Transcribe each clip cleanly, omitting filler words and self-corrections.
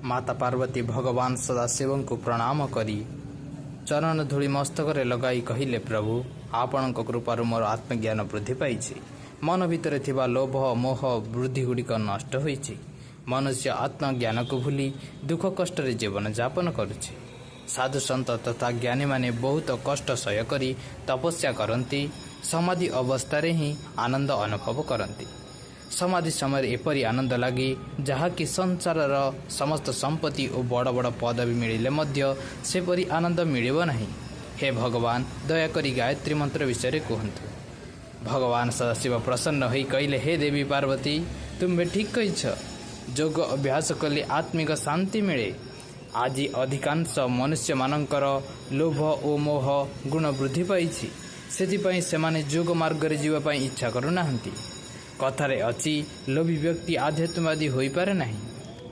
माता पार्वती भगवान सदाशिव को प्रणाम करी चरण धूली मस्तक लगाई कहिले, प्रभु आपण कृपार मोर आत्मज्ञान वृद्धि पाई, मन भितर थिबा लोभ मोह वृद्धि गुड़िक नष्ट होईछि। मनुष्य आत्मज्ञान को भूली दुख कष्ट जीवन यापन करुछि। साधु सन्त तथा ज्ञानी माने बहुत कष्ट सह्य करी तपस्या करती, समाधि अवस्था ही आनंद अनुभव करती। समाधि समय एपरी आनंद लगे जहाँकि संसार समस्त संपत्ति और बड़ बड़ पदवी मिले मध्य सेपरी आनंद मिलिब नहीं। हे भगवान, दयाकरी गायत्री मंत्र विषय कहतु। भगवान सदाशिव प्रसन्न होई कहले, हे देवी पार्वती, तुम्हें ठीक कहीछ। योग अभ्यास कले आत्मिक शांति मिले। आज अधिकांश मनुष्य मानकर लोभ और मोह गुण वृद्धि पाई, से सेमाने योग मार्ग रे जीवा पाई इच्छा करूना। कथारे अछि, लोभी व्यक्ति आध्यात्मवादी होई पारे नहीं,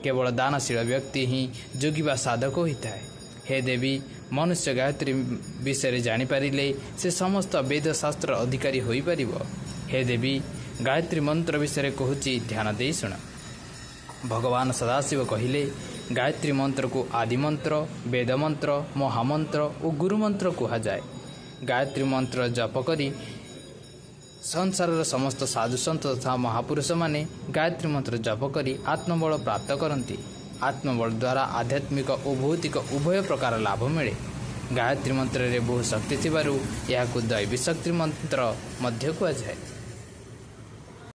केवल दानशील व्यक्ति ही योगी वा साधक होता है। हे देवी, मनुष्य गायत्री विषय जानीपारे से समस्त वेद शास्त्र अधिकारी होई परिबो। हे देवी, गायत्री मंत्र विषय कहूँ, ध्यान दे शुण। भगवान सदाशिव कहिले, गायत्री मंत्र को आदि मंत्र, वेद मंत्र, महामंत्र और गुरु मंत्र कहा जाए। गायत्री मंत्र जप करी संसार समस्त साधु सन्त तथा महापुरुष माने गायत्री मंत्र जप करी आत्मबल प्राप्त करती। आत्मबल द्वारा आध्यात्मिक और भौतिक उभय प्रकार लाभ मिले। गायत्री मंत्र रे बहु शक्ति थिबारु याकु दैवी शक्ति मंत्र मध्य कहा जाए।